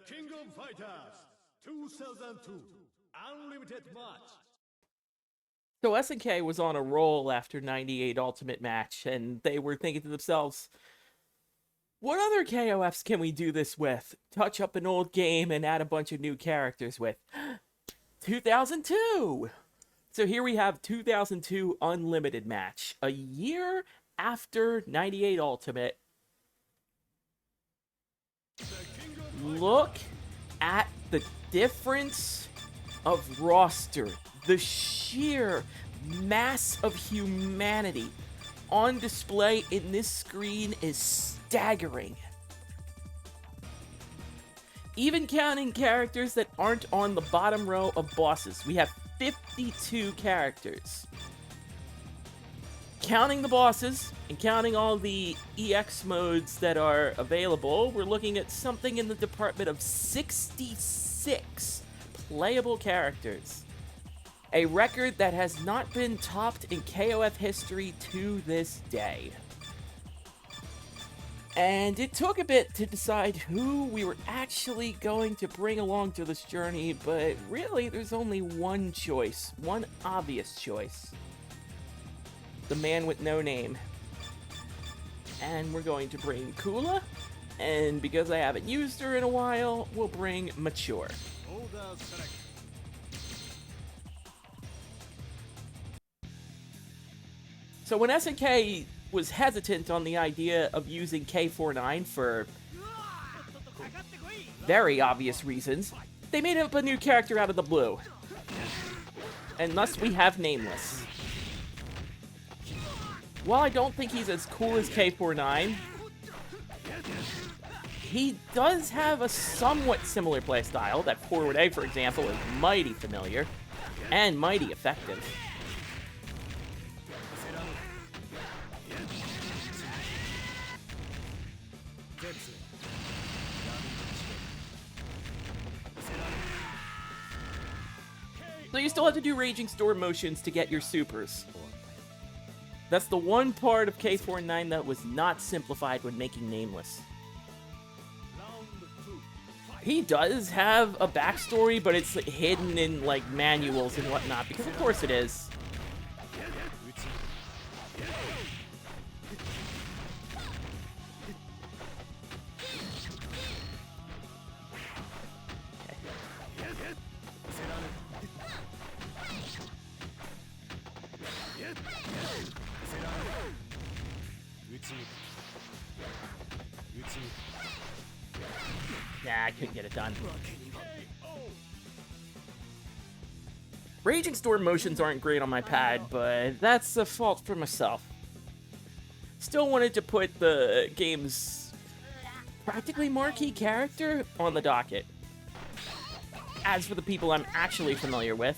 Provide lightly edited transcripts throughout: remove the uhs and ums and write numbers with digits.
King of Fighters 2002 Unlimited Match. So SNK was on a roll after 98 Ultimate Match, and they were thinking to themselves, what other KOFs can we do this with? Touch up an old game and add a bunch of new characters with. 2002! So here we have 2002 Unlimited Match, a year after 98 Ultimate. Look at the difference of roster, the sheer mass of humanity on display in this screen is staggering. Even counting characters that aren't on the bottom row of bosses, we have 52 characters. Counting the bosses and counting all the EX modes that are available, we're looking at something in the department of 66 playable characters. A record that has not been topped in KOF history to this day. And it took a bit to decide who we were actually going to bring along to this journey, but really there's only one choice, one obvious choice. The man with no name. And we're going to bring Kula, and because I haven't used her in a while, we'll bring Mature. So when SNK was hesitant on the idea of using K49 for very obvious reasons, they made up a new character out of the blue. And thus we have Nameless. While I don't think he's as cool as K49, he does have a somewhat similar playstyle. That forward A, for example, is mighty familiar and mighty effective. So you still have to do Raging Storm motions to get your supers. That's the one part of K49 that was not simplified when making Nameless. He does have a backstory, but it's hidden in, like, manuals and whatnot, because of course it is. Nah, I couldn't get it done. Raging Storm motions aren't great on my pad, but that's a fault for myself. Still wanted to put the game's practically marquee character on the docket. As for the people I'm actually familiar with,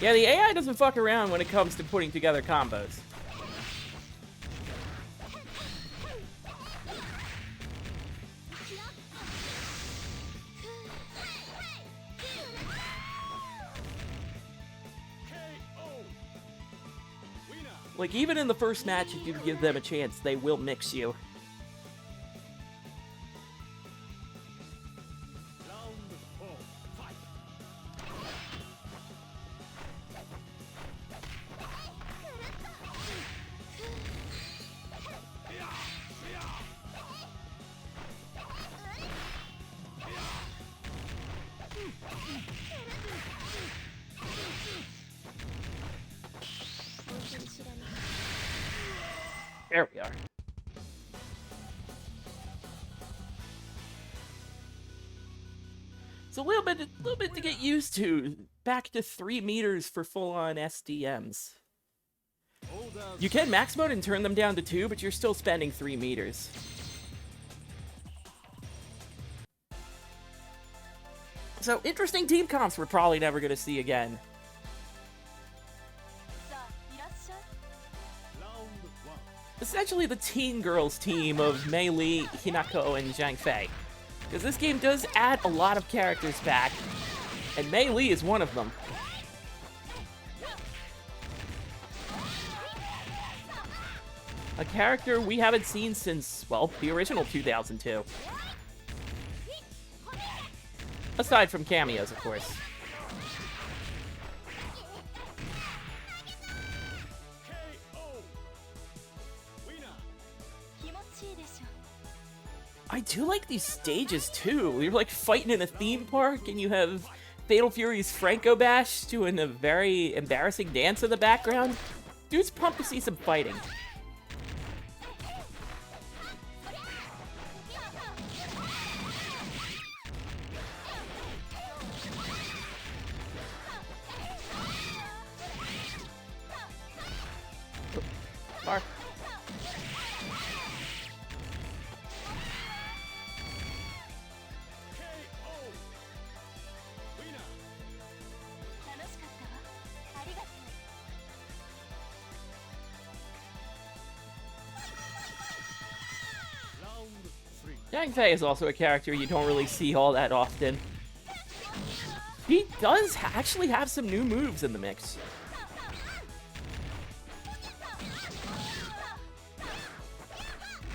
yeah, the AI doesn't fuck around when it comes to putting together combos. Like, even in the first match, if you give them a chance, they will mix you. There we are. It's a little bit to get used to. Back to 3 meters for full-on SDMs. You can max mode and turn them down to 2, but you're still spending 3 meters. So, interesting team comps we're probably never going to see again. Essentially the teen girls team of Mei Li, Hinako, and Zhang Fei. Because this game does add a lot of characters back, and Mei Li is one of them. A character we haven't seen since, well, the original 2002. Aside from cameos, of course. I do like these stages, too. You're, like, fighting in a theme park, and you have Fatal Fury's Franco Bash doing a very embarrassing dance in the background. Dude's pumped to see some fighting. Bar. Yang Fei is also a character you don't really see all that often. He does actually have some new moves in the mix.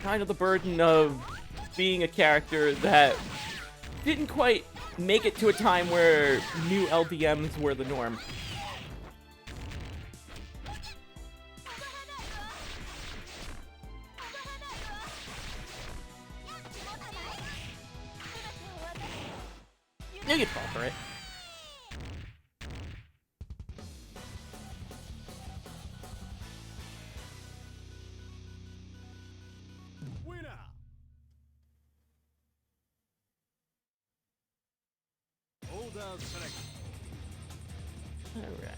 Kind of the burden of being a character that didn't quite make it to a time where new LDMs were the norm. You could fall for it. Winner. Order select. All right.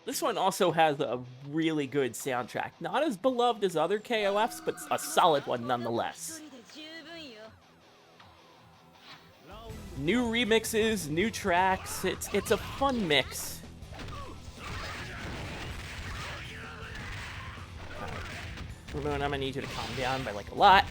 This one also has a really good soundtrack. Not as beloved as other KOFs, but a solid one nonetheless. New remixes, new tracks. It's a fun mix. Right. Ramon, I'm gonna need you to calm down by like a lot.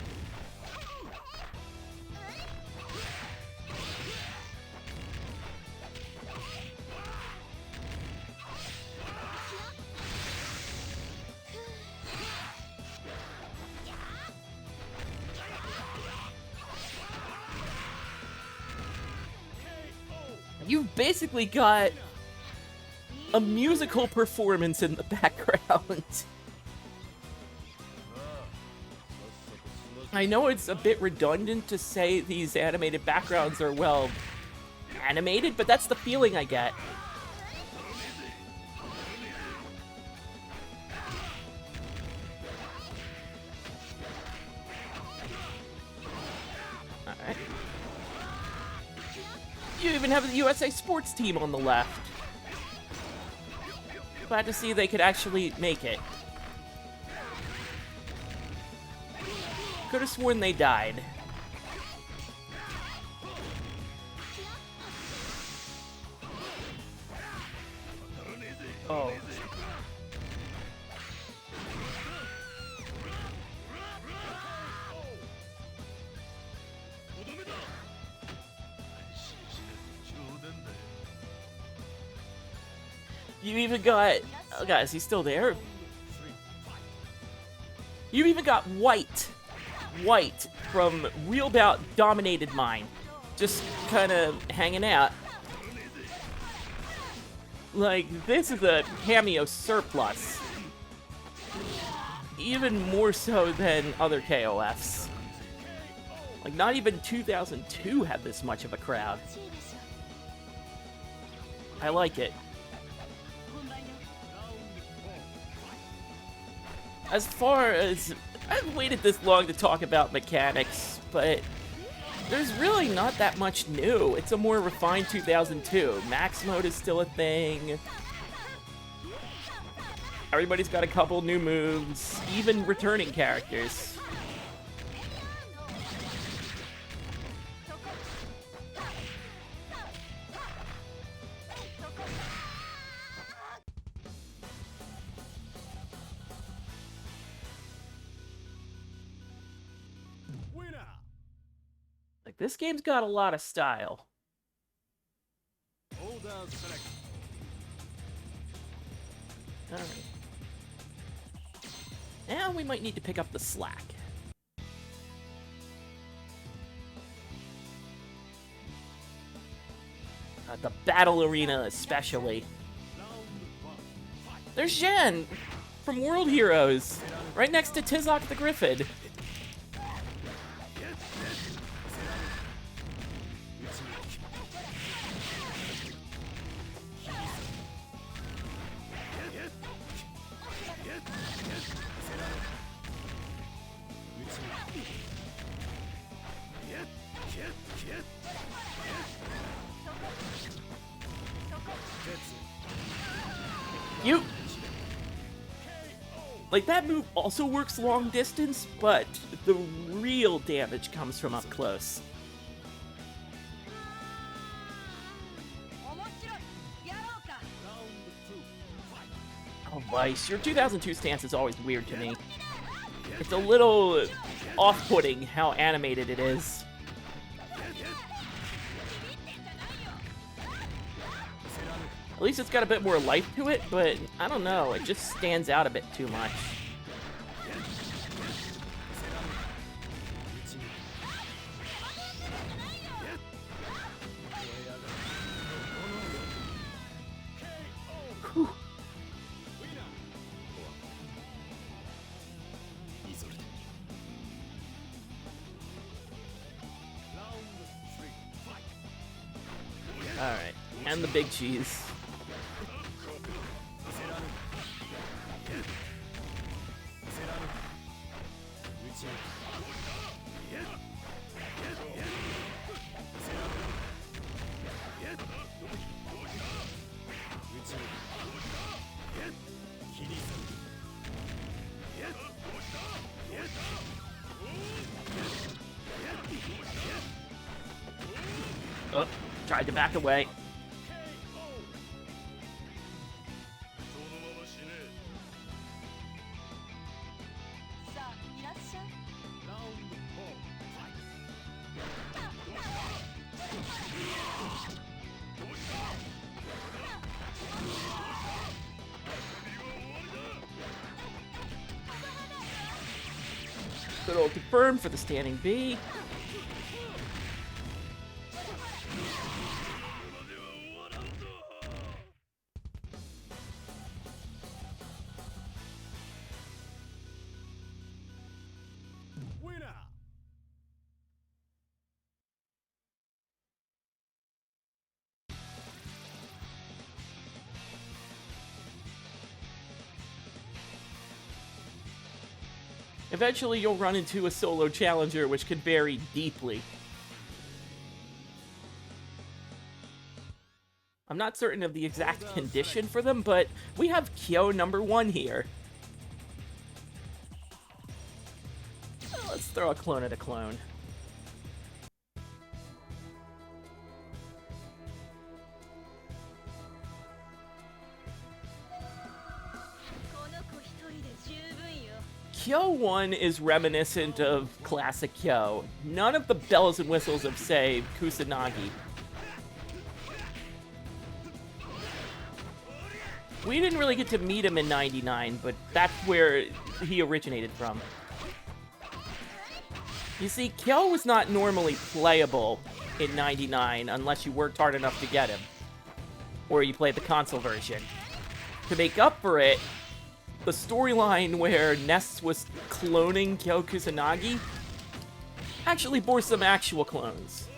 You've basically got a musical performance in the background. I know it's a bit redundant to say these animated backgrounds are, well, animated, but that's the feeling I get. Alright. You even have the USA Sports team on the left. Glad to see they could actually make it. Could have sworn they died. Oh. You even got... Oh god, is he still there? You even got White. White from Real Bout Dominated Mine. Just kind of hanging out. Like, this is a cameo surplus. Even more so than other KOFs. Like, not even 2002 had this much of a crowd. I like it. As far as... I've waited this long to talk about mechanics, but there's really not that much new. It's a more refined 2002. Max mode is still a thing. Everybody's got a couple new moves, even returning characters. Like, this game's got a lot of style. Order select. Alright. Now we might need to pick up the slack. The battle arena especially. Round 1. Fight. There's Jen from World Heroes, right next to Tizok the Griffin. You... Like, that move also works long distance, but the real damage comes from up close. Round 2. Fight. Oh, Vice, your 2002 stance is always weird to me. It's a little off-putting how animated it is. At least it's got a bit more life to it, but I don't know, it just stands out a bit too much. Whew. Round 3. Fight. Alright, and the big cheese. Oh, tried to back away. Round 4. Fight. Good old confirm for the standing B. Winner. Eventually you'll run into a solo challenger which could vary deeply. I'm not certain of the exact condition for them, but we have Kyo #1 here. Let's throw a clone at a clone. Kyo 1 is reminiscent of classic Kyo. None of the bells and whistles of, say, Kusanagi. We didn't really get to meet him in 99, but that's where he originated from. You see, Kyo was not normally playable in 99 unless you worked hard enough to get him. Or you played the console version. To make up for it, the storyline where Ness was cloning Kyo Kusanagi actually bore some actual clones.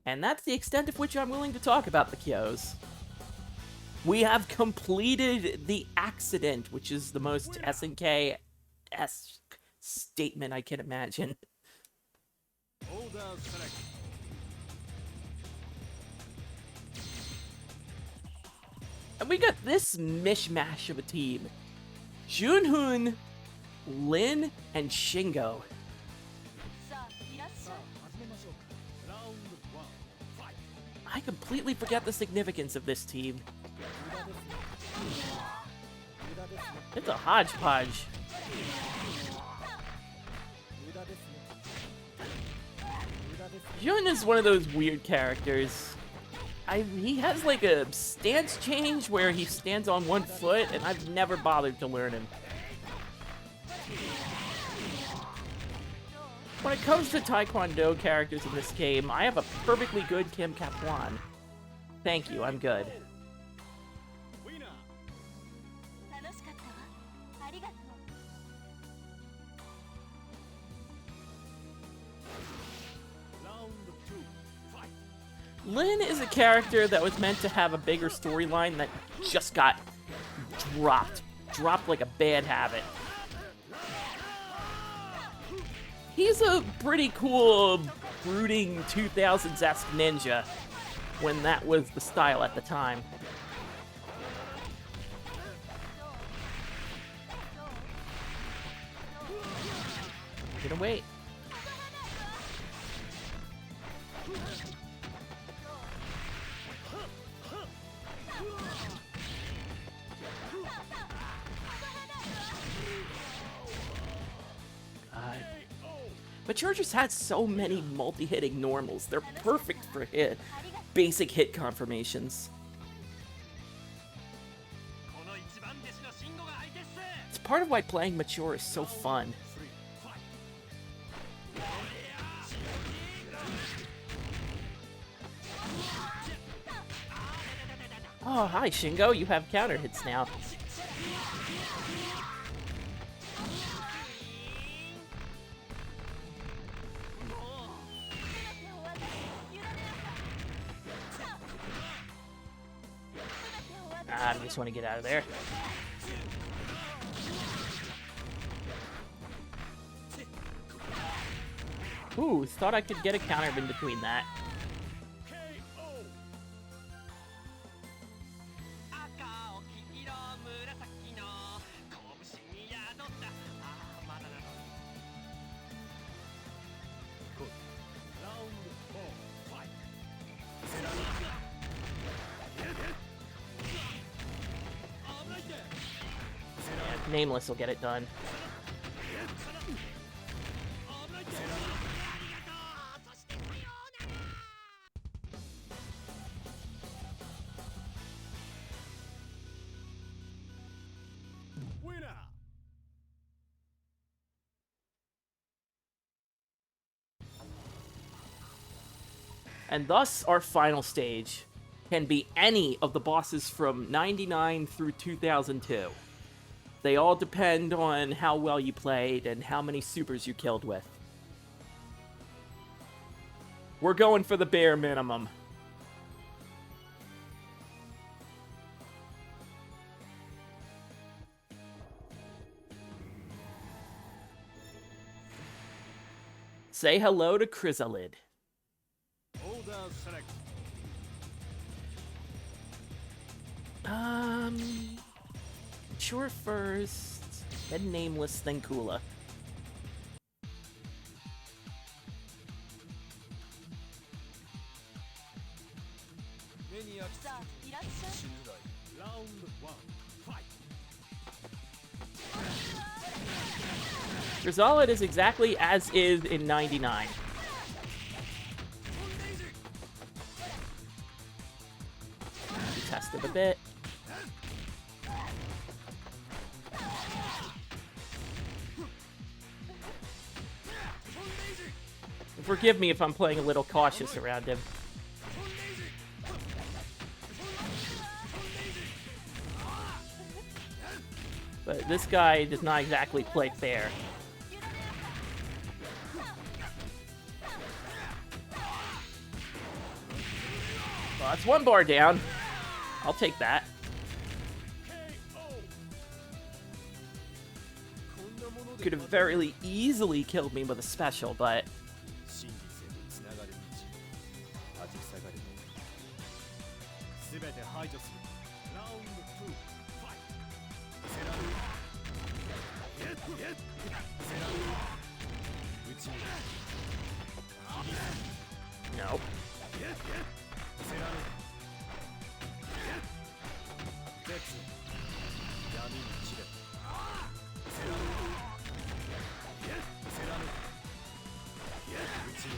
And that's the extent of which I'm willing to talk about the Kyos. We have completed the accident, which is the most SNK-esque statement I can imagine. Order select. And we got this mishmash of a team. Junhoon, Lin, and Shingo. Round 1. Fight. I completely forget the significance of this team. It's a hodgepodge. Jun is one of those weird characters. He has like a stance change where he stands on one foot, and I've never bothered to learn him. When it comes to Taekwondo characters in this game, I have a perfectly good Kim Kapuan. Thank you, I'm good. Winner. 楽しかったわ。ありがとう。Round 2. Fight. Lin is a character that was meant to have a bigger storyline that just got dropped. Dropped like a bad habit. He's a pretty cool, brooding 2000s-esque ninja, when that was the style at the time. Gonna wait. But Chargers had so many multi-hitting normals. They're perfect for basic hit confirmations. It's part of why playing mature is so fun. 3. Fight. Oh, hi, Shingo. You have counter hits now. I just want to get out of there. Ooh, thought I could get a counter in between that. KO. Good. Round 4. Fight. Yeah, Nameless will get it done. Winner. And thus, our final stage can be any of the bosses from 99 through 2002. They all depend on how well you played and how many supers you killed with. We're going for the bare minimum. Say hello to Chrysalid. Order select. Mature first, then Nameless, then Kula.さあ、いらっしゃい。 Round 1. Fight. Chrysalid is exactly as is in 99. Test it a bit. Forgive me if I'm playing a little cautious around him. But this guy does not exactly play fair. Well, that's one bar down. I'll take that. Could have very easily killed me with a special, but... 真実へとつながる道立ち塞がるのすべて排除するラウンド2ファイトセラルゲッゲッセラル内に切り裂 No. ゲッゲッセラルゲッ絶闇に散れセラルゲッセラルゲッ内に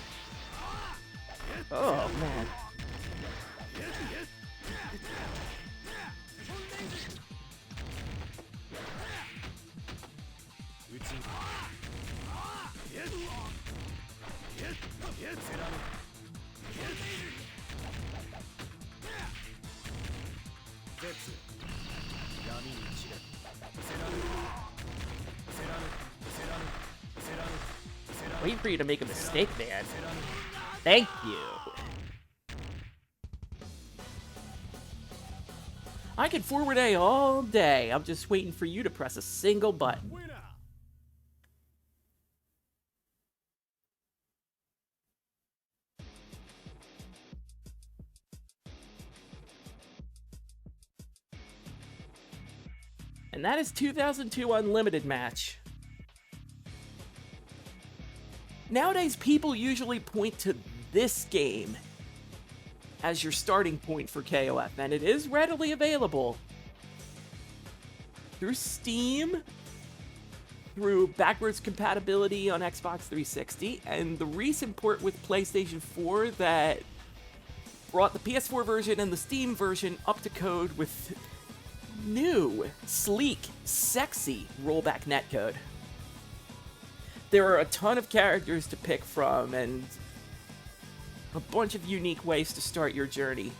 Oh, man. Wait for you to make a mistake, man. Thank you. I can forward A all day. I'm just waiting for you to press a single button. Winner! And that is 2002 Unlimited match. Nowadays, people usually point to this game as your starting point for KOF, and it is readily available through Steam, through backwards compatibility on Xbox 360, and the recent port with PlayStation 4 that brought the PS4 version and the Steam version up to code with new, sleek, sexy rollback netcode. There are a ton of characters to pick from and a bunch of unique ways to start your journey.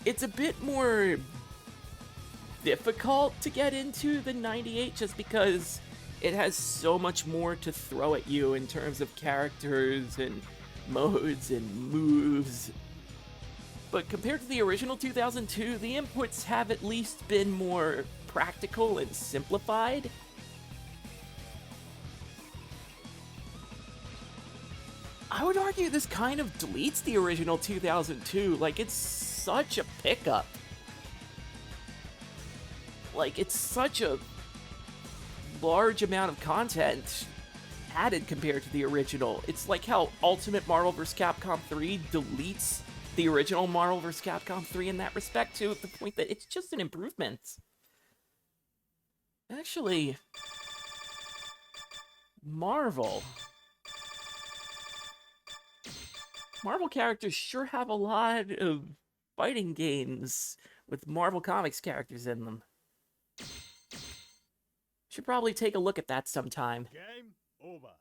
It's a bit more difficult to get into than 98 just because it has so much more to throw at you in terms of characters and modes and moves. But compared to the original 2002, the inputs have at least been more practical and simplified. I would argue this kind of deletes the original 2002, like it's such a pickup. Like it's such a large amount of content added compared to the original. It's like how Ultimate Marvel vs. Capcom 3 deletes the original Marvel vs. Capcom 3 in that respect, to the point that it's just an improvement. Actually, Marvel characters sure have a lot of fighting games with Marvel Comics characters in them. Should probably take a look at that sometime. Game over.